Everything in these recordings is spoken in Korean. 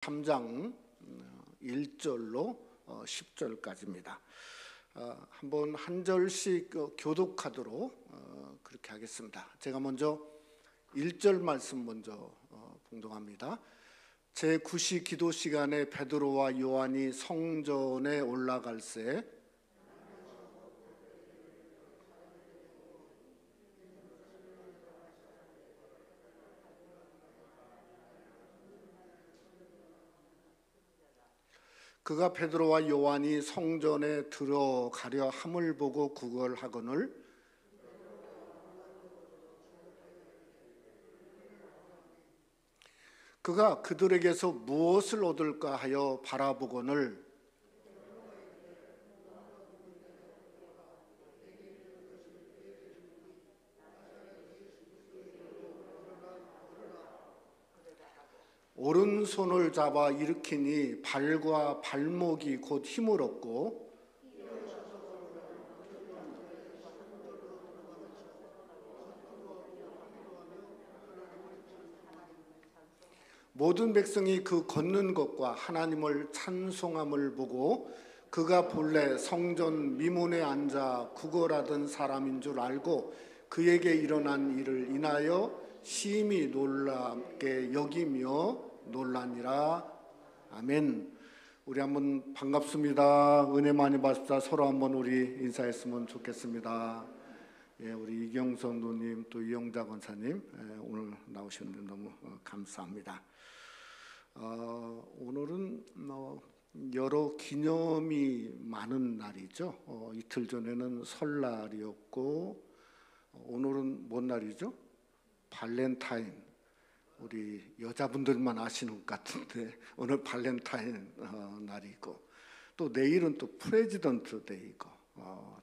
3장 1절로 10절까지입니다. 한번 한 절씩 교독하도록 그렇게 하겠습니다. 제가 먼저 1절 말씀 먼저 봉독합니다. 제9시 기도 시간에 베드로와 요한이 성전에 올라갈새 그가 베드로와 요한이 성전에 들어가려 함을 보고 구걸하거늘 그가 그들에게서 무엇을 얻을까 하여 바라보거늘 오른손을 잡아 일으키니 발과 발목이 곧 힘을 얻고 모든 백성이 그 걷는 것과 하나님을 찬송함을 보고 그가 본래 성전 미문에 앉아 구걸하던 사람인 줄 알고 그에게 일어난 일을 인하여 심히 놀랍게 여기며 놀라니라. 아멘. 우리 한번 반갑습니다. 은혜 많이 받습니다. 서로 한번 우리 인사했으면 좋겠습니다. 예, 우리 이경선 누님 또 이영자 권사님 오늘 나오셨는데 너무 감사합니다. 오늘은 여러 기념이 많은 날이죠. 이틀 전에는 설날이었고 오늘은 뭔 날이죠? 발렌타인. 우리 여자분들만 아시는 것 같은데 오늘 발렌타인 날이고 또 내일은 또 프레지던트 데이고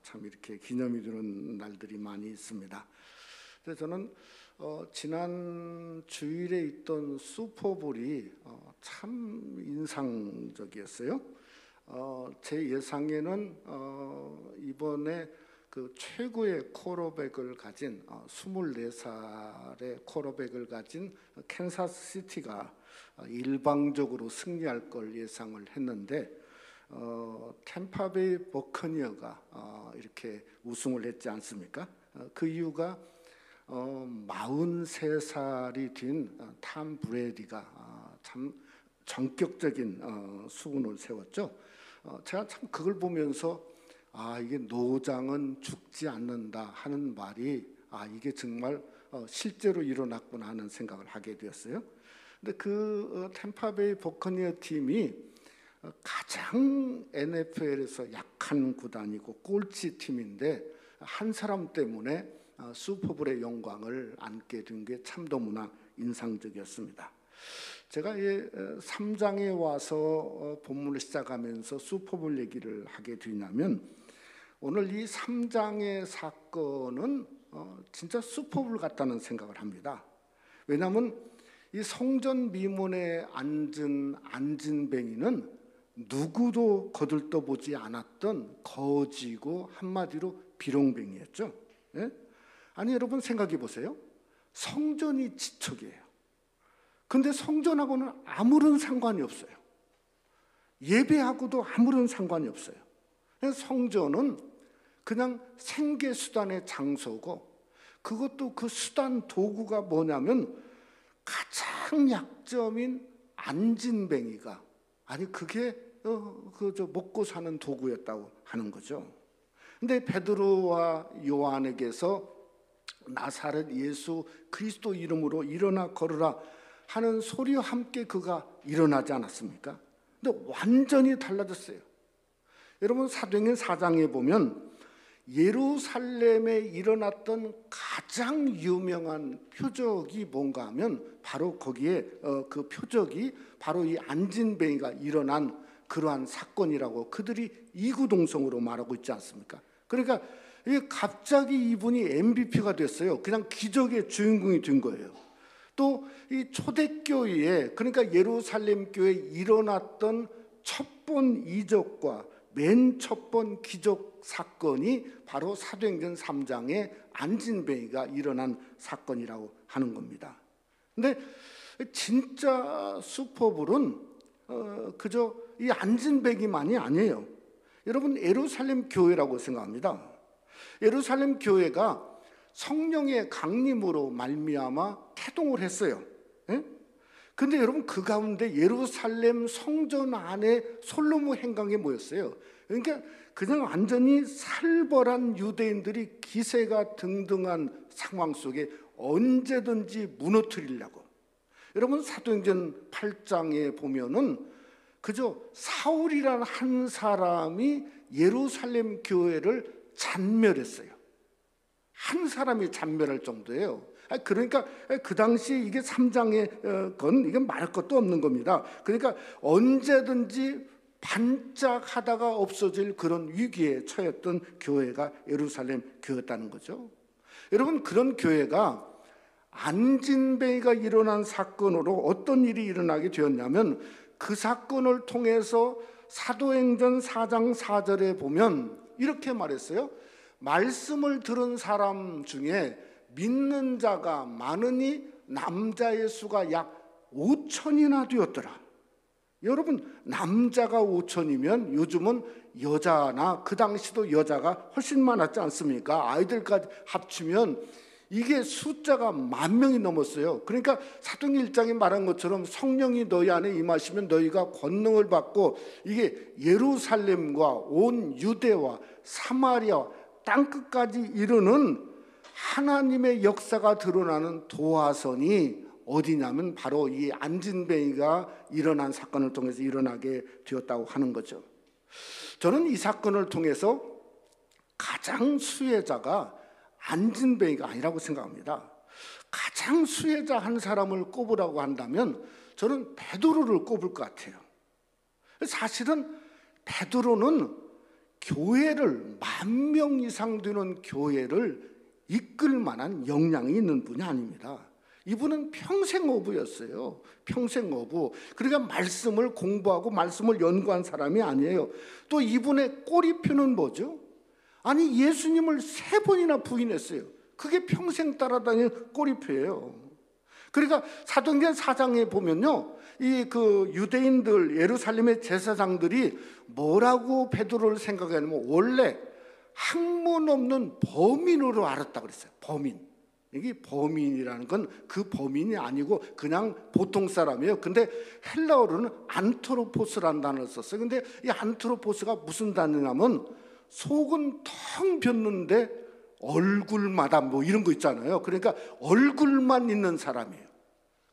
참 이렇게 기념이 되는 날들이 많이 있습니다. 그래서 저는 지난 주일에 있던 슈퍼볼이 참 인상적이었어요. 제 예상에는 이번에 그 최고의 쿼터백을 가진 24살의 쿼터백을 가진 캔사스시티가 일방적으로 승리할 걸 예상을 했는데 템파베이 버커니어가 이렇게 우승을 했지 않습니까? 그 이유가 43살이 된 탐 브레디가 참 전격적인 수군을 세웠죠. 제가 참 그걸 보면서 이게 노장은 죽지 않는다 하는 말이 이게 정말 실제로 일어났구나 하는 생각을 하게 되었어요. 근데 그 템파베이 버커니어 팀이 가장 NFL에서 약한 구단이고 꼴찌 팀인데 한 사람 때문에 슈퍼볼의 영광을 안게 된 게 참 너무나 인상적이었습니다. 제가 3장에 와서 본문을 시작하면서 슈퍼볼 얘기를 하게 되냐면 오늘 이 3장의 사건은 진짜 슈퍼볼 같다는 생각을 합니다. 왜냐하면 이 성전 미문에 앉은 안진뱅이는 누구도 거들떠보지 않았던 거지고 한마디로 비룡뱅이였죠. 예? 아니 여러분 생각해 보세요. 성전이 지척이에요. 근데 성전하고는 아무런 상관이 없어요. 예배하고도 아무런 상관이 없어요. 성전은 그냥 생계수단의 장소고 그것도 그 수단 도구가 뭐냐면 가장 약점인 안진뱅이가 그게 먹고 사는 도구였다고 하는 거죠. 근데 베드로와 요한에게서 나사렛 예수 그리스도 이름으로 일어나 걸으라 하는 소리와 함께 그가 일어나지 않았습니까? 근데 완전히 달라졌어요. 여러분 사도행전 4장에 보면 예루살렘에 일어났던 가장 유명한 표적이 뭔가 하면 바로 거기에 그 표적이 바로 이 안진뱅이가 일어난 그러한 사건이라고 그들이 이구동성으로 말하고 있지 않습니까? 그러니까 갑자기 이분이 MVP가 됐어요. 그냥 기적의 주인공이 된 거예요. 또 이 초대교회에 그러니까 예루살렘 교회에 일어났던 첫 번 이적과 맨 첫 번 기적 사건이 바로 사도행전 3장에 안진뱅이가 일어난 사건이라고 하는 겁니다. 근데 진짜 슈퍼볼은 그저 이 안진뱅이만이 아니에요. 여러분, 예루살렘 교회라고 생각합니다. 예루살렘 교회가 성령의 강림으로 말미암아 태동을 했어요. 근데 여러분, 그 가운데 예루살렘 성전 안에 솔로몬 행강에 모였어요. 그러니까 그냥 완전히 살벌한 유대인들이 기세가 등등한 상황 속에 언제든지 무너뜨리려고. 여러분, 사도행전 8장에 보면은 그저 사울이라는 한 사람이 예루살렘 교회를 잔멸했어요. 한 사람이 잔멸할 정도예요. 그러니까 그 당시 이게 3장의 건 이게 말할 것도 없는 겁니다. 그러니까 언제든지 반짝하다가 없어질 그런 위기에 처했던 교회가 예루살렘 교회였다는 거죠. 여러분, 그런 교회가 안진뱅이가 일어난 사건으로 어떤 일이 일어나게 되었냐면, 그 사건을 통해서 사도행전 4장 4절에 보면 이렇게 말했어요. 말씀을 들은 사람 중에 믿는 자가 많으니 남자의 수가 약 5천이나 되었더라. 여러분, 남자가 5천이면 요즘은 여자나 그 당시도 여자가 훨씬 많았지 않습니까? 아이들까지 합치면 이게 숫자가 10,000명이 넘었어요. 그러니까 사도행전 1장에 말한 것처럼 성령이 너희 안에 임하시면 너희가 권능을 받고, 이게 예루살렘과 온 유대와 사마리아 땅끝까지 이르는 하나님의 역사가 드러나는 도화선이 어디냐면 바로 이 안진뱅이가 일어난 사건을 통해서 일어나게 되었다고 하는 거죠. 저는 이 사건을 통해서 가장 수혜자가 안진뱅이가 아니라고 생각합니다. 가장 수혜자 한 사람을 꼽으라고 한다면 저는 베드로를 꼽을 것 같아요. 사실은 베드로는 교회를 10,000명 이상 되는 교회를 이끌 만한 역량이 있는 분이 아닙니다. 이분은 평생 어부였어요. 평생 어부. 그러니까 말씀을 공부하고 말씀을 연구한 사람이 아니에요. 또 이분의 꼬리표는 뭐죠? 아니, 예수님을 3번이나 부인했어요. 그게 평생 따라다니는 꼬리표예요. 그러니까 사도행전 4장에 보면요, 이 그 유대인들, 예루살렘의 제사장들이 뭐라고 베드로를 생각하냐면 원래 학문 없는 범인으로 알았다고 그랬어요. 범인. 이게 범인이라는 건 그 범인이 아니고 그냥 보통 사람이에요. 근데 헬라어로는 안트로포스라는 단어를 썼어요. 근데 이 안트로포스가 무슨 단어냐면 속은 텅 ቢ었는데 얼굴마다 뭐 이런 거 있잖아요. 그러니까 얼굴만 있는 사람이에요.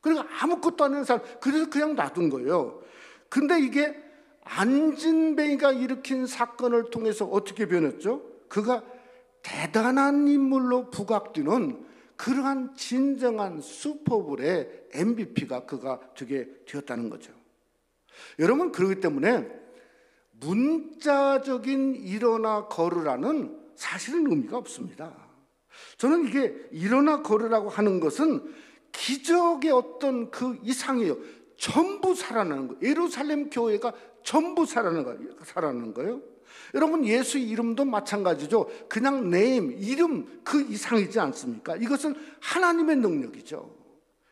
그러니까 아무것도 안 하는 사람. 그래서 그냥 놔둔 거예요. 근데 이게 안진뱅이가 일으킨 사건을 통해서 어떻게 변했죠? 그가 대단한 인물로 부각되는 그러한 진정한 슈퍼볼의 MVP가 그가 되게 되었다는 거죠. 여러분, 그렇기 때문에 문자적인 일어나 걸으라는 사실은 의미가 없습니다. 저는 이게 일어나 걸으라고 하는 것은 기적의 어떤 그 이상이에요. 전부 살아나는 거예요. 예루살렘 교회가 전부 살아나는 거예요. 여러분, 예수 이름도 마찬가지죠. 그냥 네임, 이름 그 이상이지 않습니까? 이것은 하나님의 능력이죠.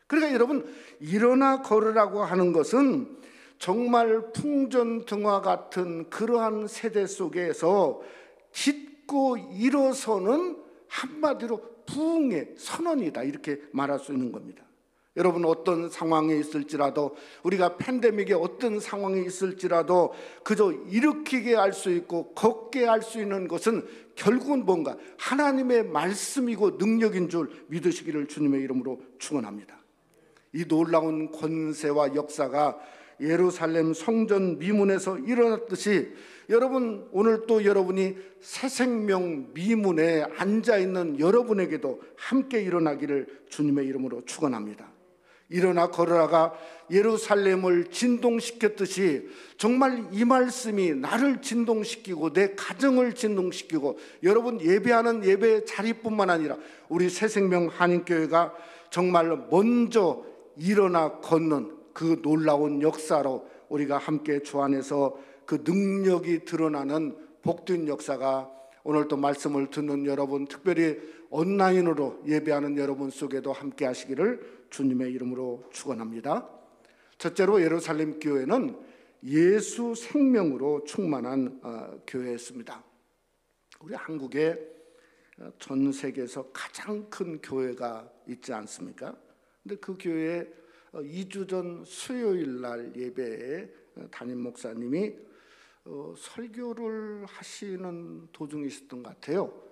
그러니까 여러분, 일어나 걸으라고 하는 것은 정말 풍전등화 같은 그러한 세대 속에서 딛고 일어서는 한마디로 부흥의 선언이다, 이렇게 말할 수 있는 겁니다. 여러분, 어떤 상황에 있을지라도, 우리가 팬데믹에 어떤 상황에 있을지라도 그저 일으키게 할 수 있고 걷게 할 수 있는 것은 결국은 뭔가 하나님의 말씀이고 능력인 줄 믿으시기를 주님의 이름으로 축원합니다. 이 놀라운 권세와 역사가 예루살렘 성전 미문에서 일어났듯이 여러분, 오늘 또 여러분이 새 생명 미문에 앉아있는 여러분에게도 함께 일어나기를 주님의 이름으로 축원합니다. 일어나 걸어라가 예루살렘을 진동시켰듯이 정말 이 말씀이 나를 진동시키고 내 가정을 진동시키고 여러분 예배하는 예배 자리뿐만 아니라 우리 새생명 한인교회가 정말 먼저 일어나 걷는 그 놀라운 역사로 우리가 함께 주 안에서 그 능력이 드러나는 복된 역사가 오늘 또 말씀을 듣는 여러분, 특별히 온라인으로 예배하는 여러분 속에도 함께 하시기를 주님의 이름으로 축원합니다. 첫째로 예루살렘 교회는 예수 생명으로 충만한 교회였습니다. 우리 한국에 전 세계에서 가장 큰 교회가 있지 않습니까? 근데 그 교회에 2주 전 수요일 날 예배에 담임 목사님이 설교를 하시는 도중에 있었던 것 같아요.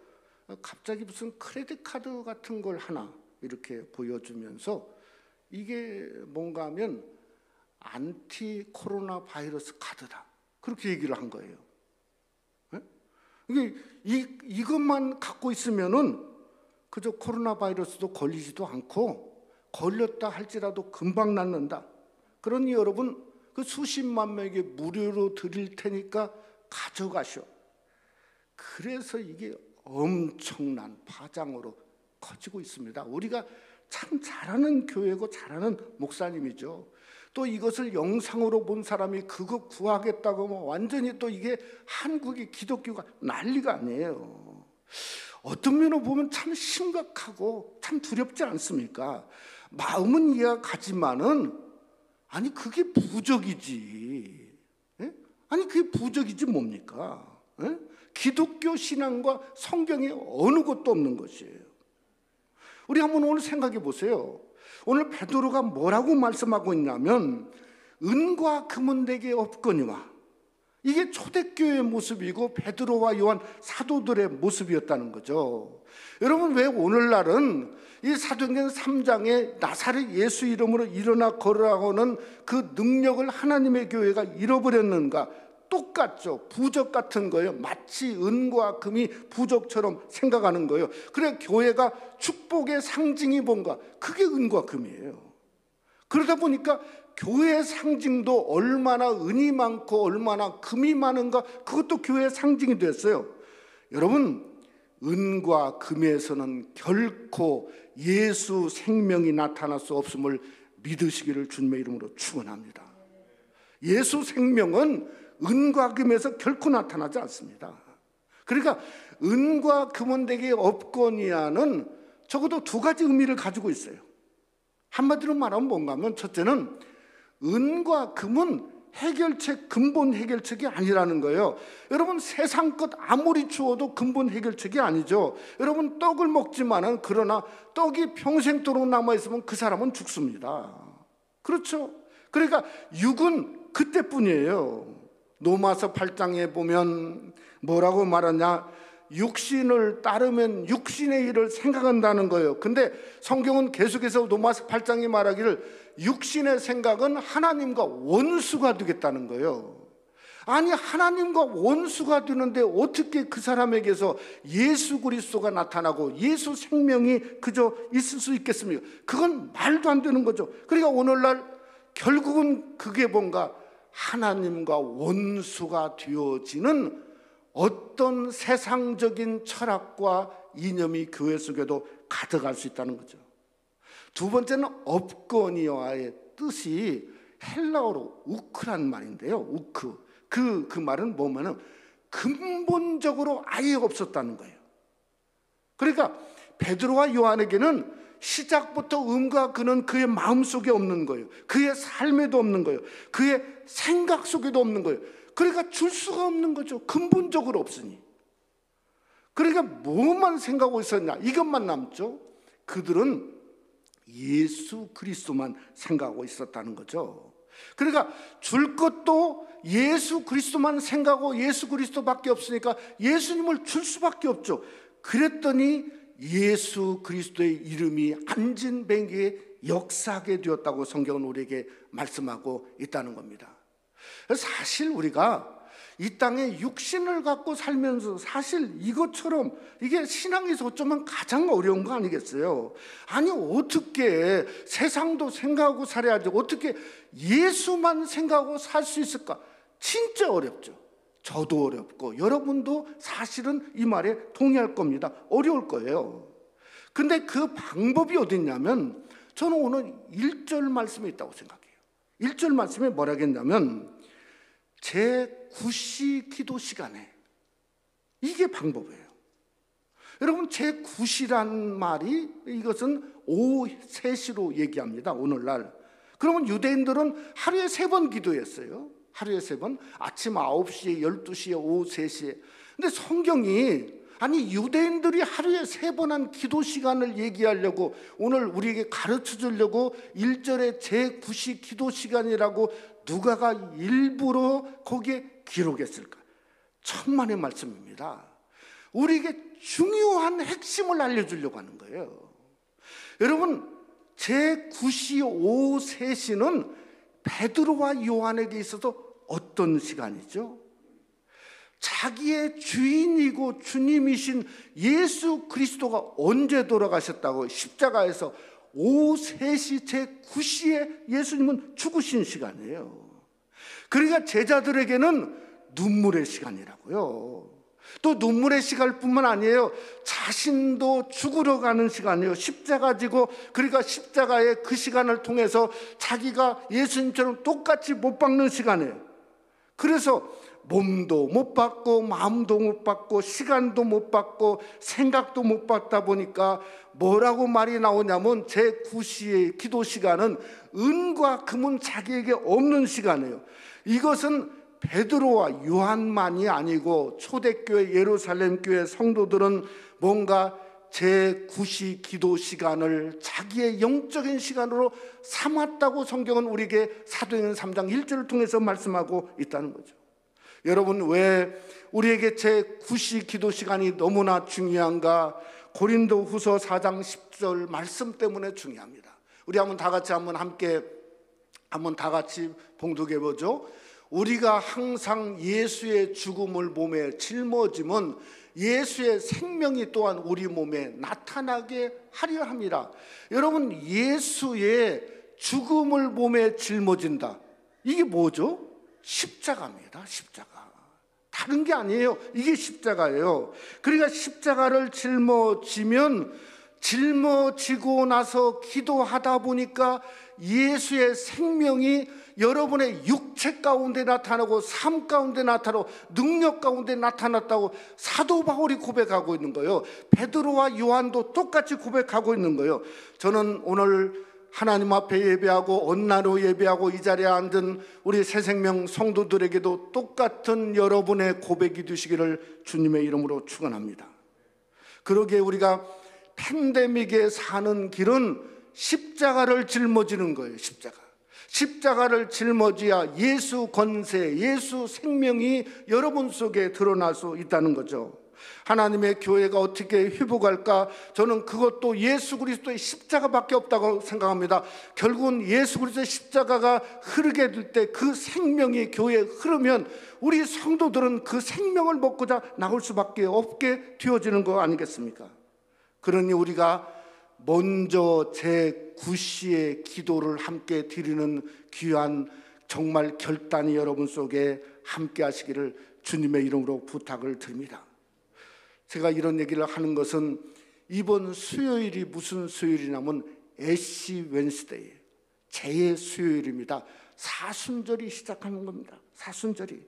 갑자기 무슨 크레딧 카드 같은 걸 하나 이렇게 보여주면서 이게 뭔가 하면 안티 코로나 바이러스 카드다, 그렇게 얘기를 한 거예요. 이것만 갖고 있으면은 그저 코로나 바이러스도 걸리지도 않고 걸렸다 할지라도 금방 낫는다. 그러니 여러분 그 수십만 명에게 무료로 드릴 테니까 가져가시오. 그래서 이게 엄청난 파장으로 커지고 있습니다. 우리가 참 잘하는 교회고 잘하는 목사님이죠. 또 이것을 영상으로 본 사람이 그거 구하겠다고 하면 완전히 또 이게 한국의 기독교가 난리가 아니에요. 어떤 면으로 보면 참 심각하고 참 두렵지 않습니까? 마음은 이해가 가지만은 아니 그게 부적이지. 예? 아니 그게 부적이지 뭡니까? 예? 기독교 신앙과 성경에 어느 것도 없는 것이에요. 우리 한번 오늘 생각해 보세요. 오늘 베드로가 뭐라고 말씀하고 있냐면 은과 금은 내게 없거니와, 이게 초대교회의 모습이고 베드로와 요한 사도들의 모습이었다는 거죠. 여러분 왜 오늘날은 이 사도행전 3장에 나사렛 예수 이름으로 일어나 걸으라고는 그 능력을 하나님의 교회가 잃어버렸는가? 똑같죠. 부적 같은 거예요. 마치 은과 금이 부적처럼 생각하는 거예요. 그래 교회가 축복의 상징이 뭔가? 그게 은과 금이에요. 그러다 보니까 교회의 상징도 얼마나 은이 많고 얼마나 금이 많은가, 그것도 교회의 상징이 됐어요. 여러분 은과 금에서는 결코 예수 생명이 나타날 수 없음을 믿으시기를 주님의 이름으로 축원합니다. 예수 생명은 은과 금에서 결코 나타나지 않습니다. 그러니까 은과 금은 내게 없거니와는 적어도 두 가지 의미를 가지고 있어요. 한마디로 말하면 뭔가 하면, 첫째는 은과 금은 해결책, 근본 해결책이 아니라는 거예요. 여러분 세상 것 아무리 주어도 근본 해결책이 아니죠. 여러분 떡을 먹지만은 그러나 떡이 평생도록 남아있으면 그 사람은 죽습니다. 그렇죠? 그러니까 육은 그때뿐이에요. 로마서 8장에 보면 뭐라고 말하냐? 육신을 따르면 육신의 일을 생각한다는 거예요. 근데 성경은 계속해서 로마서 8장에 말하기를 육신의 생각은 하나님과 원수가 되겠다는 거예요. 아니 하나님과 원수가 되는데 어떻게 그 사람에게서 예수 그리스도가 나타나고 예수 생명이 그저 있을 수 있겠습니까? 그건 말도 안 되는 거죠. 그러니까 오늘날 결국은 그게 뭔가 하나님과 원수가 되어지는 어떤 세상적인 철학과 이념이 교회 속에도 가득할 수 있다는 거죠. 두 번째는 없거니와의 뜻이 헬라어로 우크란 말인데요. 우크. 그 말은 뭐냐면 근본적으로 아예 없었다는 거예요. 그러니까 베드로와 요한에게는 시작부터 음과 금은 그의 마음속에 없는 거예요. 그의 삶에도 없는 거예요. 그의 생각 속에도 없는 거예요. 그러니까 줄 수가 없는 거죠. 근본적으로 없으니. 그러니까 뭐만 생각하고 있었냐? 이것만 남죠. 그들은 예수 그리스도만 생각하고 있었다는 거죠. 그러니까 줄 것도 예수 그리스도만 생각하고 예수 그리스도밖에 없으니까 예수님을 줄 수밖에 없죠. 그랬더니 예수 그리스도의 이름이 안진뱅이에 역사하게 되었다고 성경은 우리에게 말씀하고 있다는 겁니다. 사실 우리가 이 땅에 육신을 갖고 살면서 사실 이것처럼 이게 신앙에서 어쩌면 가장 어려운 거 아니겠어요? 아니 어떻게 세상도 생각하고 살아야지 어떻게 예수만 생각하고 살 수 있을까? 진짜 어렵죠. 저도 어렵고 여러분도 사실은 이 말에 동의할 겁니다. 어려울 거예요. 근데 그 방법이 어디 있냐면 저는 오늘 1절 말씀에 있다고 생각해요. 1절 말씀에 뭐라 했냐면 제9시 기도 시간에, 이게 방법이에요. 여러분 제9시란 말이 이것은 오후 3시로 얘기합니다. 오늘날. 그러면 유대인들은 하루에 3번 기도했어요. 하루에 3번. 아침 9시에, 12시에, 오후 3시에. 근데 성경이 아니 유대인들이 하루에 3번 한 기도 시간을 얘기하려고 오늘 우리에게 가르쳐 주려고 1절에 제9시 기도 시간이라고 누가가 일부러 거기에 기록했을까? 천만의 말씀입니다. 우리에게 중요한 핵심을 알려주려고 하는 거예요. 여러분, 제9시 오후 3시는 베드로와 요한에게 있어서 어떤 시간이죠? 자기의 주인이고 주님이신 예수 그리스도가 언제 돌아가셨다고? 십자가에서 오후 3시 제9시에 예수님은 죽으신 시간이에요. 그러니까 제자들에게는 눈물의 시간이라고요. 또 눈물의 시간뿐만 아니에요. 자신도 죽으러 가는 시간이에요. 십자가 지고, 그러니까 십자가의 그 시간을 통해서 자기가 예수님처럼 똑같이 못 박는 시간이에요. 그래서 몸도 못 받고 마음도 못 받고 시간도 못 받고 생각도 못 받다 보니까 뭐라고 말이 나오냐면 제9시의 기도 시간은 은과 금은 자기에게 없는 시간이에요. 이것은 베드로와 요한만이 아니고 초대교회 예루살렘 교회 성도들은 뭔가 제9시 기도 시간을 자기의 영적인 시간으로 삼았다고 성경은 우리에게 사도행전 3장 1절을 통해서 말씀하고 있다는 거죠. 여러분, 왜 우리에게 제9시 기도 시간이 너무나 중요한가? 고린도후서 4장 10절 말씀 때문에 중요합니다. 우리 한번 다 같이 봉독해 보죠. 우리가 항상 예수의 죽음을 몸에 짊어지면 예수의 생명이 또한 우리 몸에 나타나게 하려 함이라. 여러분, 예수의 죽음을 몸에 짊어진다. 이게 뭐죠? 십자가입니다. 십자가. 다른 게 아니에요. 이게 십자가예요. 그러니까 십자가를 짊어지고 나서 기도하다 보니까 예수의 생명이 여러분의 육체 가운데 나타나고 삶 가운데 나타나고 능력 가운데 나타났다고 사도 바울이 고백하고 있는 거예요. 베드로와 요한도 똑같이 고백하고 있는 거예요. 저는 오늘 하나님 앞에 예배하고 온라인으로 예배하고 이 자리에 앉은 우리 새생명 성도들에게도 똑같은 여러분의 고백이 되시기를 주님의 이름으로 축원합니다. 그러기에 우리가 팬데믹에 사는 길은 십자가를 짊어지는 거예요. 십자가를 짊어져야 예수 권세, 예수 생명이 여러분 속에 드러날 수 있다는 거죠. 하나님의 교회가 어떻게 회복할까? 저는 그것도 예수 그리스도의 십자가밖에 없다고 생각합니다. 결국은 예수 그리스도의 십자가가 흐르게 될 때 그 생명이 교회에 흐르면 우리 성도들은 그 생명을 먹고자 나올 수밖에 없게 되어지는 거 아니겠습니까? 그러니 우리가 먼저 제9시의 기도를 함께 드리는 귀한 정말 결단이 여러분 속에 함께 하시기를 주님의 이름으로 부탁을 드립니다. 제가 이런 얘기를 하는 것은 이번 수요일이 무슨 수요일이냐면 애쉬 웬스데이, 재의 수요일입니다. 사순절이 시작하는 겁니다. 사순절이.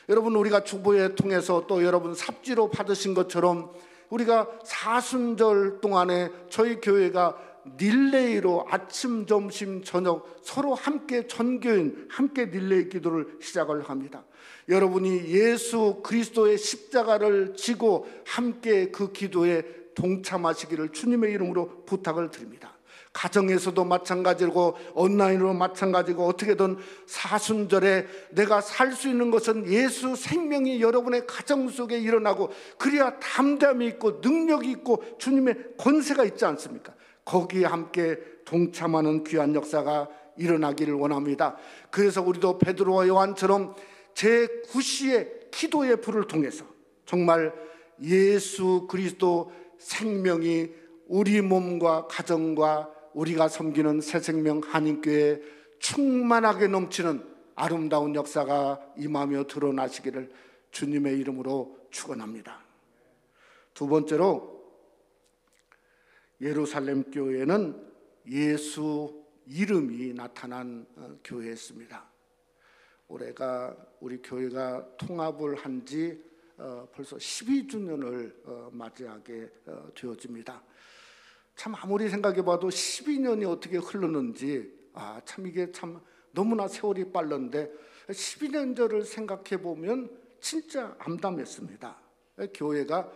여러분, 우리가 주보에 통해서 또 여러분 삽지로 받으신 것처럼 우리가 사순절 동안에 저희 교회가 릴레이로 아침, 점심, 저녁 서로 함께 전교인 함께 릴레이 기도를 시작을 합니다. 여러분이 예수 그리스도의 십자가를 지고 함께 그 기도에 동참하시기를 주님의 이름으로 부탁을 드립니다. 가정에서도 마찬가지고 온라인으로 마찬가지고 어떻게든 사순절에 내가 살 수 있는 것은 예수 생명이 여러분의 가정 속에 일어나고 그래야 담대함이 있고 능력이 있고 주님의 권세가 있지 않습니까? 거기에 함께 동참하는 귀한 역사가 일어나기를 원합니다. 그래서 우리도 베드로와 요한처럼 제9시의 기도의 불을 통해서 정말 예수 그리스도 생명이 우리 몸과 가정과 우리가 섬기는 새생명 한인교회에 충만하게 넘치는 아름다운 역사가 임하며 드러나시기를 주님의 이름으로 축원합니다. 두 번째로, 예루살렘 교회는 예수 이름이 나타난 교회였습니다. 올해가 우리 교회가 통합을 한 지 벌써 12주년을 맞이하게 되어집니다. 참 아무리 생각해 봐도 12년이 어떻게 흐르는지 참 이게 참 너무나 세월이 빠른데 12년 전을 생각해 보면 진짜 암담했습니다. 교회가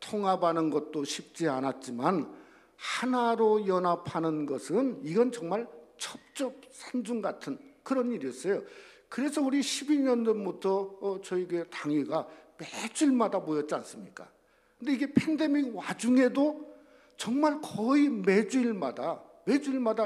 통합하는 것도 쉽지 않았지만 하나로 연합하는 것은 이건 정말 첩첩산중 같은 그런 일이었어요. 그래서 우리 12년 전부터 저희 교회 당회가 매주일마다 모였지 않습니까? 근데 이게 팬데믹 와중에도 정말 거의 매주일마다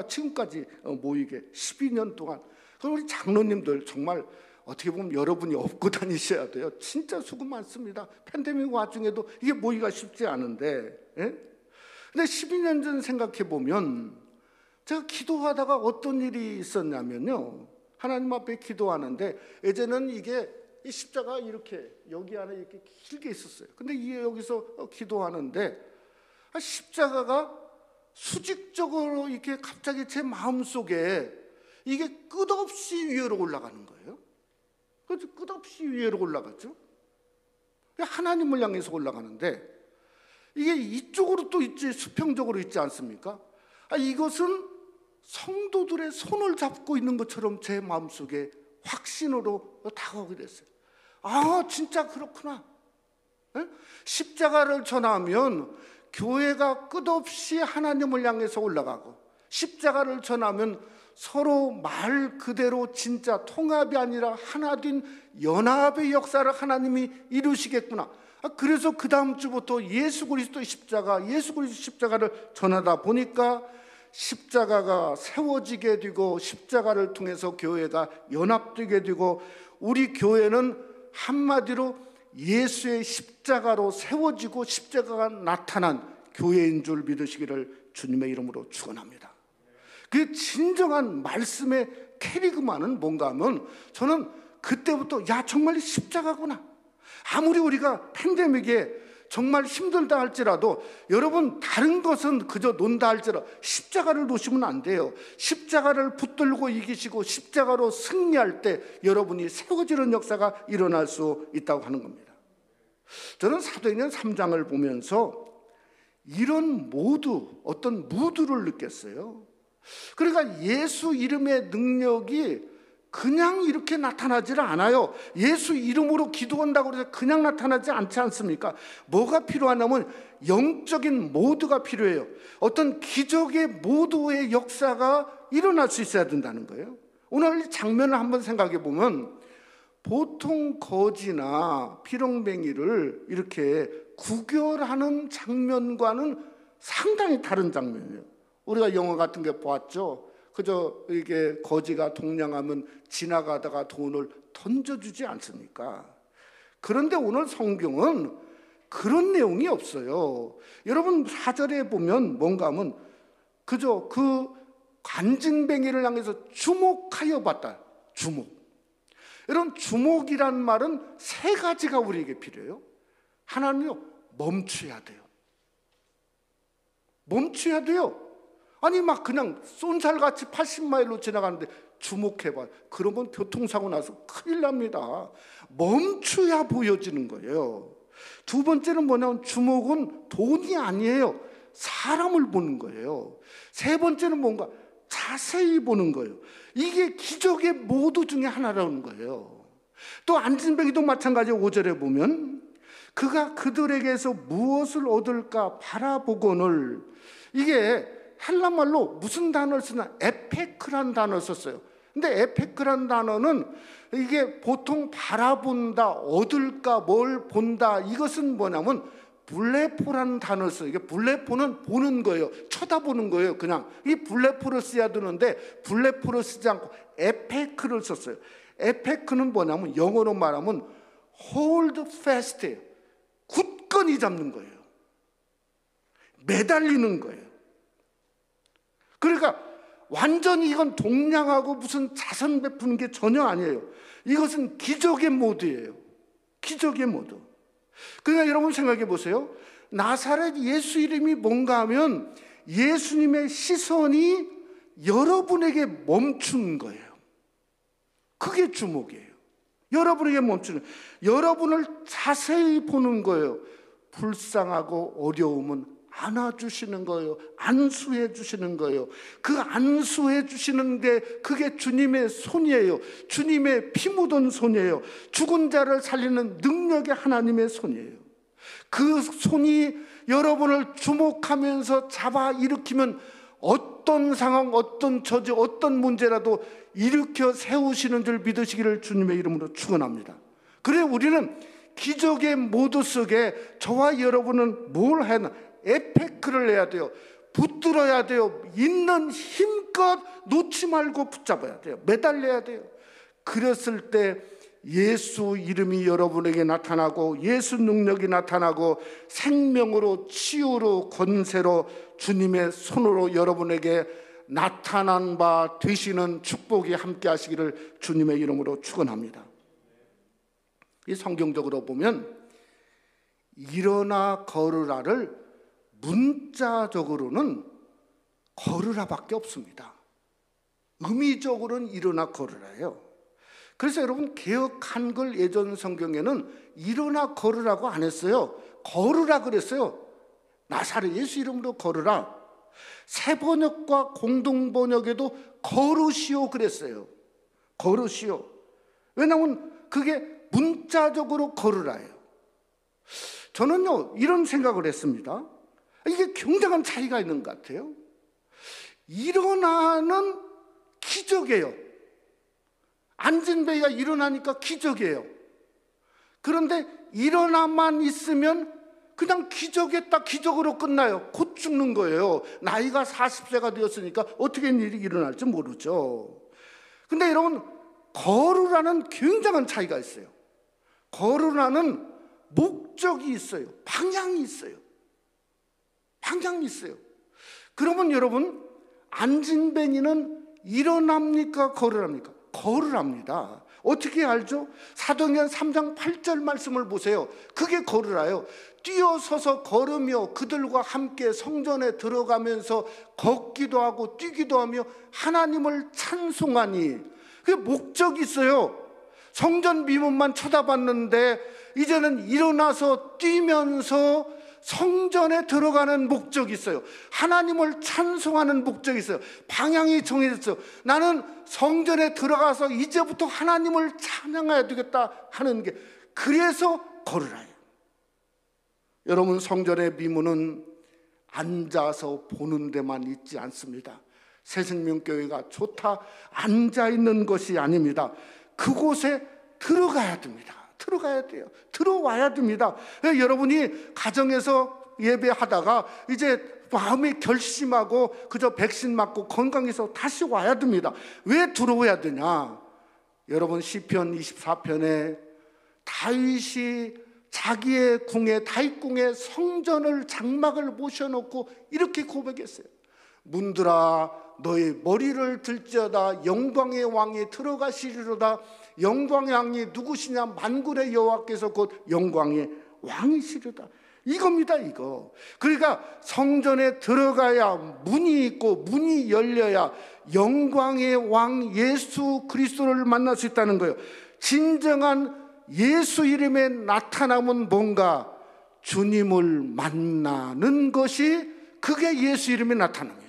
지금까지 모이게 12년 동안. 그럼 우리 장로님들 정말 어떻게 보면 여러분이 업고 다니셔야 돼요. 진짜 수고 많습니다. 팬데믹 와중에도 이게 모이기가 쉽지 않은데. 예? 근데 12년 전 생각해 보면 제가 기도하다가 어떤 일이 있었냐면요. 하나님 앞에 기도하는데 예전에는 이게 이 십자가 이렇게 여기 안에 이렇게 길게 있었어요. 근데 이게 여기서 기도하는데 십자가가 수직적으로 이렇게 갑자기 제 마음속에 이게 끝없이 위로 올라가는 거예요. 그래서 끝없이 위로 올라갔죠. 하나님을 향해서 올라가는데 이게 이쪽으로 또 있지, 수평적으로 있지 않습니까? 이것은 성도들의 손을 잡고 있는 것처럼 제 마음속에 확신으로 다가오게 됐어요. 진짜 그렇구나. 네? 십자가를 전하면 교회가 끝없이 하나님을 향해서 올라가고, 십자가를 전하면 서로 말 그대로 진짜 통합이 아니라 하나 된 연합의 역사를 하나님이 이루시겠구나. 그래서 그 다음 주부터 예수 그리스도의 십자가를 전하다 보니까 십자가가 세워지게 되고 십자가를 통해서 교회가 연합되게 되고 우리 교회는 한마디로 예수의 십자가로 세워지고 십자가가 나타난 교회인 줄 믿으시기를 주님의 이름으로 축원합니다. 그 진정한 말씀의 캐리그마는 뭔가 하면 저는 그때부터 정말 십자가구나. 아무리 우리가 팬데믹에 정말 힘들다 할지라도 여러분 다른 것은 그저 논다 할지라도 십자가를 놓으시면 안 돼요. 십자가를 붙들고 이기시고 십자가로 승리할 때 여러분이 세워지는 역사가 일어날 수 있다고 하는 겁니다. 저는 사도행전 3장을 보면서 이런 어떤 무드를 느꼈어요. 그러니까 예수 이름의 능력이 그냥 이렇게 나타나지를 않아요. 예수 이름으로 기도한다고 해서 그냥 나타나지 않지 않습니까? 뭐가 필요하냐면 영적인 모드가 필요해요. 어떤 기적의 모드의 역사가 일어날 수 있어야 된다는 거예요. 오늘 이 장면을 한번 생각해 보면 보통 거지나 피렁뱅이를 이렇게 구결하는 장면과는 상당히 다른 장면이에요. 우리가 영화 같은 게 보았죠. 그저 이게 거지가 동냥하면 지나가다가 돈을 던져주지 않습니까? 그런데 오늘 성경은 그런 내용이 없어요. 여러분 4절에 보면 뭔가 하면 그저 그 간증뱅이를 향해서 주목하여 봤다. 주목. 여러분 주목이란 말은 세 가지가 우리에게 필요해요. 하나는요, 멈춰야 돼요. 멈춰야 돼요. 아니 막 그냥 쏜살같이 80마일로 지나가는데 주목해봐. 그러면 교통사고 나서 큰일 납니다. 멈춰야 보여지는 거예요. 두 번째는 뭐냐면 주목은 돈이 아니에요. 사람을 보는 거예요. 세 번째는 뭔가 자세히 보는 거예요. 이게 기적의 모두 중에 하나라는 거예요. 또 안진뱅이도 마찬가지로 5절에 보면 그가 그들에게서 무엇을 얻을까 바라보거늘, 이게 헬라말로 무슨 단어를 쓰나? 에페크란 단어를 썼어요. 근데 에페크란 단어는 이게 보통 바라본다, 얻을까, 뭘 본다, 이것은 뭐냐면 블레포라는 단어를 써요. 이게 블레포는 보는 거예요. 쳐다보는 거예요. 그냥 이 블레포를 써야 되는데 블레포를 쓰지 않고 에페크를 썼어요. 에페크는 뭐냐면 영어로 말하면 hold fast, 굳건히 잡는 거예요. 매달리는 거예요. 그러니까 완전히 이건 동냥하고 무슨 자선 베푸는 게 전혀 아니에요. 이것은 기적의 모드예요. 기적의 모드. 그러니까 여러분 생각해 보세요. 나사렛 예수 이름이 뭔가 하면 예수님의 시선이 여러분에게 멈춘 거예요. 그게 주목이에요. 여러분에게 멈추는, 여러분을 자세히 보는 거예요. 불쌍하고 어려움은 안아주시는 거예요. 안수해 주시는 거예요. 그 안수해 주시는 게 그게 주님의 손이에요. 주님의 피 묻은 손이에요. 죽은 자를 살리는 능력의 하나님의 손이에요. 그 손이 여러분을 주목하면서 잡아 일으키면 어떤 상황, 어떤 처지, 어떤 문제라도 일으켜 세우시는 줄 믿으시기를 주님의 이름으로 축원합니다. 그래 우리는 기적의 모드 속에 저와 여러분은 뭘 해야 하나? 에페크를 해야 돼요. 붙들어야 돼요. 있는 힘껏 놓지 말고 붙잡아야 돼요. 매달려야 돼요. 그랬을 때 예수 이름이 여러분에게 나타나고 예수 능력이 나타나고 생명으로 치유로 권세로 주님의 손으로 여러분에게 나타난 바 되시는 축복이 함께 하시기를 주님의 이름으로 축원합니다. 이 성경적으로 보면 일어나 걸으라를 문자적으로는 걸으라밖에 없습니다. 의미적으로는 일어나 걸으라예요. 그래서 여러분 개역 한글 예전 성경에는 일어나 걸으라고 안 했어요. 걸으라 그랬어요. 나사렛 예수 이름으로 걸으라. 새 번역과 공동 번역에도 걸으시오 그랬어요. 걸으시오. 왜냐하면 그게 문자적으로 걸으라예요. 저는요 이런 생각을 했습니다. 이게 굉장한 차이가 있는 것 같아요. 일어나는 기적이에요. 안진뱅이가 일어나니까 기적이에요. 그런데 일어나만 있으면 그냥 기적했다 기적으로 끝나요. 곧 죽는 거예요. 나이가 40세가 되었으니까 어떻게 일이 일어날지 모르죠. 근데 여러분 걸으라는 굉장한 차이가 있어요. 걸으라는 목적이 있어요. 방향이 있어요. 방향이 있어요. 그러면 여러분 안진뱅이는 일어납니까 걸으랍니까? 걸으랍니다. 어떻게 알죠? 사도행전 3장 8절 말씀을 보세요. 그게 걸으라요. 뛰어서서 걸으며 그들과 함께 성전에 들어가면서 걷기도 하고 뛰기도 하며 하나님을 찬송하니. 그게 목적이 있어요. 성전 미문만 쳐다봤는데 이제는 일어나서 뛰면서 성전에 들어가는 목적이 있어요. 하나님을 찬송하는 목적이 있어요. 방향이 정해졌어요. 나는 성전에 들어가서 이제부터 하나님을 찬양해야 되겠다 하는 게, 그래서 걸으라요. 여러분 성전의 미문은 앉아서 보는 데만 있지 않습니다. 새생명교회가 좋다 앉아있는 것이 아닙니다. 그곳에 들어가야 됩니다. 들어가야 돼요. 들어와야 됩니다. 여러분이 가정에서 예배하다가 이제 마음이 결심하고 그저 백신 맞고 건강해서 다시 와야 됩니다. 왜 들어와야 되냐? 여러분 시편 24편에 다윗이 자기의 궁에 다윗궁에 성전을 장막을 모셔놓고 이렇게 고백했어요. 문들아 너희 머리를 들지어다 영광의 왕이 들어가시리로다. 영광의 왕이 누구시냐? 만군의 여호와께서 곧 영광의 왕이시리로다. 이겁니다. 이거. 그러니까 성전에 들어가야 문이 있고 문이 열려야 영광의 왕 예수 그리스도를 만날 수 있다는 거예요. 진정한 예수 이름의 나타남은 뭔가 주님을 만나는 것이, 그게 예수 이름의 나타남이에요.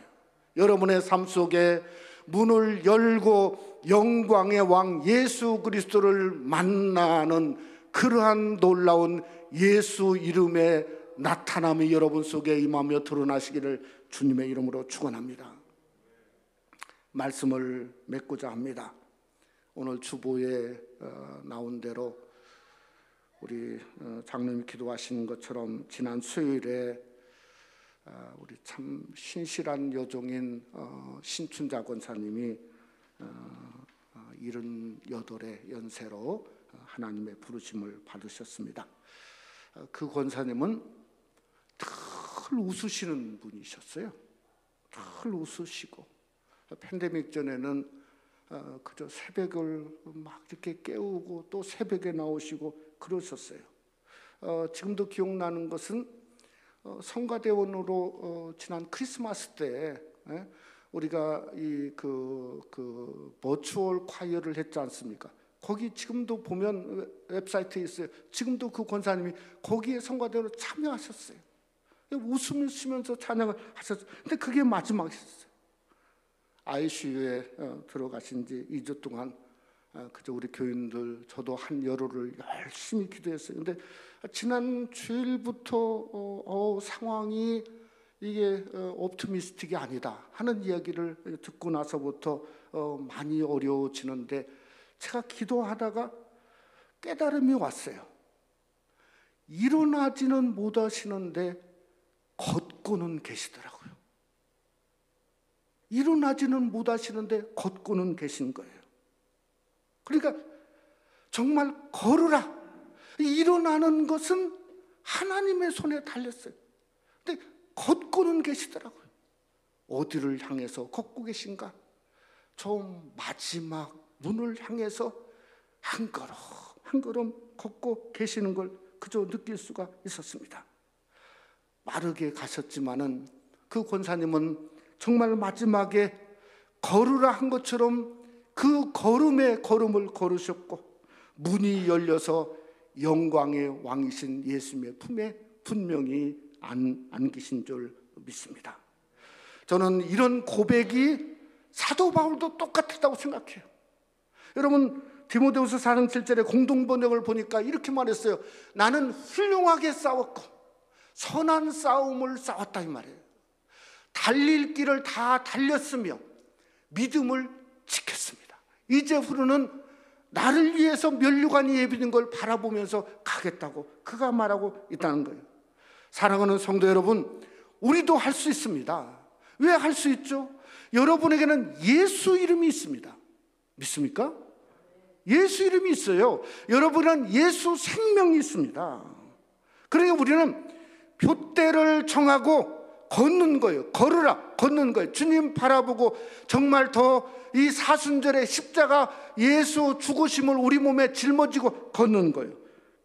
여러분의 삶 속에 문을 열고 영광의 왕 예수 그리스도를 만나는 그러한 놀라운 예수 이름의 나타남이 여러분 속에 임하며 드러나시기를 주님의 이름으로 축원합니다. 말씀을 맺고자 합니다. 오늘 주보에 나온 대로 우리 장로님이 기도하신 것처럼 지난 수요일에 우리 참 신실한 여종인 신춘자 권사님이 78의 연세로 하나님의 부르심을 받으셨습니다. 그 권사님은 늘 웃으시는 분이셨어요. 늘 웃으시고 팬데믹 전에는 그저 새벽을 막 이렇게 깨우고 또 새벽에 나오시고 그러셨어요. 지금도 기억나는 것은 성가대원으로 지난 크리스마스 때 우리가 그 버추얼 콰이어를 했지 않습니까? 거기 지금도 보면 웹사이트에 있어요. 지금도 그 권사님이 거기에 성가대로 참여하셨어요. 웃으면서 찬양을 하셨어요. 근데 그게 마지막이었어요. ICU에 들어가신 지 2주 동안 그저 우리 교인들, 저도 한 열흘을 열심히 기도했어요. 근데 지난 주일부터 상황이 이게 옵티미스틱이 아니다 하는 이야기를 듣고 나서부터 많이 어려워지는데, 제가 기도하다가 깨달음이 왔어요. 일어나지는 못하시는데 걷고는 계시더라고요. 일어나지는 못하시는데 걷고는 계신 거예요. 그러니까 정말 걸으라. 일어나는 것은 하나님의 손에 달렸어요. 근데 걷고는 계시더라고요. 어디를 향해서 걷고 계신가? 저 마지막 문을 향해서 한 걸음 한 걸음 걷고 계시는 걸 그저 느낄 수가 있었습니다. 빠르게 가셨지만은 그 권사님은 정말 마지막에 걸으라 한 것처럼 그 걸음에 걸음을 걸으셨고, 문이 열려서 영광의 왕이신 예수님의 품에 분명히 안기신 줄 믿습니다. 저는 이런 고백이 사도 바울도 똑같았다고 생각해요. 여러분, 디모데후서 4장 7절에 공동번역을 보니까 이렇게 말했어요. 나는 훌륭하게 싸웠고 선한 싸움을 싸웠다, 이 말이에요. 달릴 길을 다 달렸으며 믿음을 지켰습니다. 이제 후로는 나를 위해서 면류관이 예비된 걸 바라보면서 가겠다고 그가 말하고 있다는 거예요. 사랑하는 성도 여러분, 우리도 할 수 있습니다. 왜 할 수 있죠? 여러분에게는 예수 이름이 있습니다. 믿습니까? 예수 이름이 있어요. 여러분은 예수 생명이 있습니다. 그러니까 우리는 둯대를 정하고 걷는 거예요. 걸으라, 걷는 거예요. 주님 바라보고 정말 더 이 사순절에 십자가 예수 죽으심을 우리 몸에 짊어지고 걷는 거예요.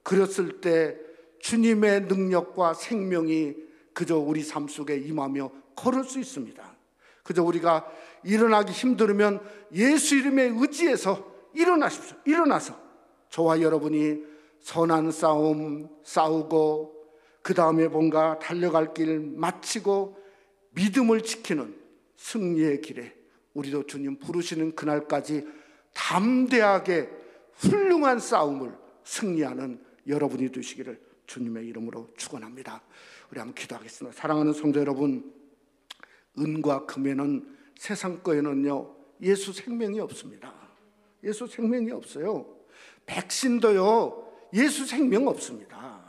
그랬을 때 주님의 능력과 생명이 그저 우리 삶 속에 임하며 걸을 수 있습니다. 그저 우리가 일어나기 힘들으면 예수 이름에 의지해서 일어나십시오. 일어나서 저와 여러분이 선한 싸움 싸우고, 그 다음에 뭔가 달려갈 길 마치고 믿음을 지키는 승리의 길에 우리도 주님 부르시는 그날까지 담대하게 훌륭한 싸움을 승리하는 여러분이 되시기를 주님의 이름으로 축원합니다. 우리 한번 기도하겠습니다. 사랑하는 성도 여러분, 은과 금에는, 세상 거에는요 예수 생명이 없습니다. 예수 생명이 없어요. 백신도요 예수 생명 없습니다.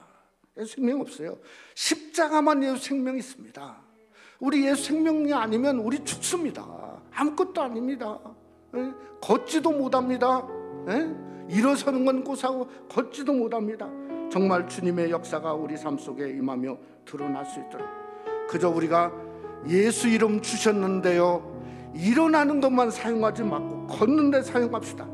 예수 생명 없어요. 십자가만 예수 생명이 있습니다. 우리 예수 생명이 아니면 우리 죽습니다. 아무것도 아닙니다. 걷지도 못합니다. 일어서는 건 고사하고 걷지도 못합니다. 정말 주님의 역사가 우리 삶 속에 임하며 드러날 수 있도록 그저 우리가 예수 이름 주셨는데요, 일어나는 것만 사용하지 말고 걷는 데 사용합시다.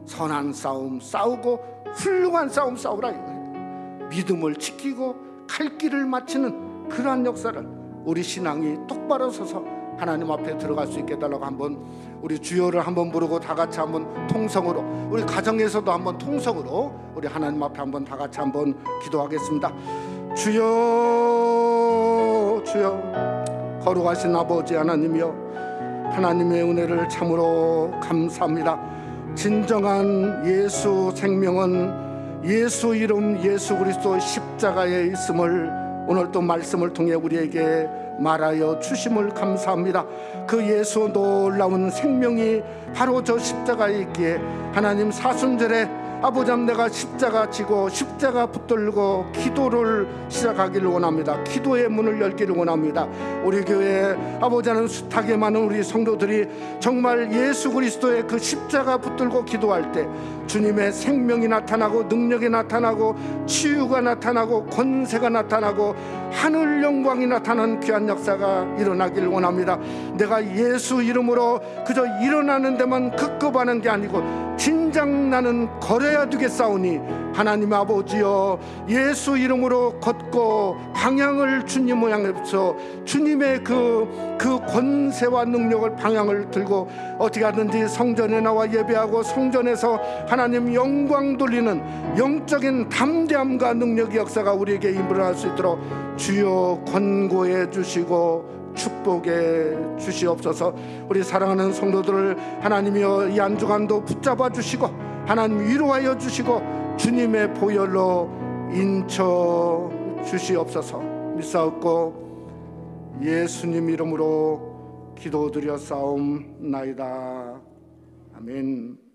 선한 싸움 싸우고 훌륭한 싸움 싸우라 이거예요. 믿음을 지키고 갈 길을 마치는 그러한 역사를 우리 신앙이 똑바로 서서 하나님 앞에 들어갈 수 있게 해달라고 한번 우리 주여를 한번 부르고 다 같이 한번 통성으로, 우리 가정에서도 한번 통성으로 우리 하나님 앞에 한번 다 같이 한번 기도하겠습니다. 주여 주여, 거룩하신 아버지 하나님이여, 하나님의 은혜를 참으로 감사합니다. 진정한 예수 생명은 예수 이름 예수 그리스도 십자가에 있음을 오늘 또 말씀을 통해 우리에게 말하여 주심을 감사합니다. 그 예수 놀라운 생명이 바로 저 십자가에 있기에 하나님 사순절에 아버지 내가 십자가 지고 십자가 붙들고 기도를 시작하기를 원합니다. 기도의 문을 열기를 원합니다. 우리 교회 아버지는 숱하게 많은 우리 성도들이 정말 예수 그리스도의 그 십자가 붙들고 기도할 때 주님의 생명이 나타나고 능력이 나타나고 치유가 나타나고 권세가 나타나고 하늘 영광이 나타나는 귀한 역사가 일어나길 원합니다. 내가 예수 이름으로 그저 일어나는 데만 급급하는 게 아니고 진작 나는 걸어야 되겠사오니 하나님 아버지여, 예수 이름으로 걷고 방향을 주님 향해서 주님의 그 권세와 능력을 방향을 들고 어떻게 하든지 성전에 나와 예배하고 성전에서 하나님 영광 돌리는 영적인 담대함과 능력의 역사가 우리에게 일어날 수 있도록 주여 권고해 주시고 축복해 주시옵소서. 우리 사랑하는 성도들을 하나님이여 이 한 주간도 붙잡아 주시고 하나님 위로하여 주시고 주님의 보혈로 인쳐 주시옵소서. 믿사옵고 예수님 이름으로 기도드려 싸움나이다. 아멘.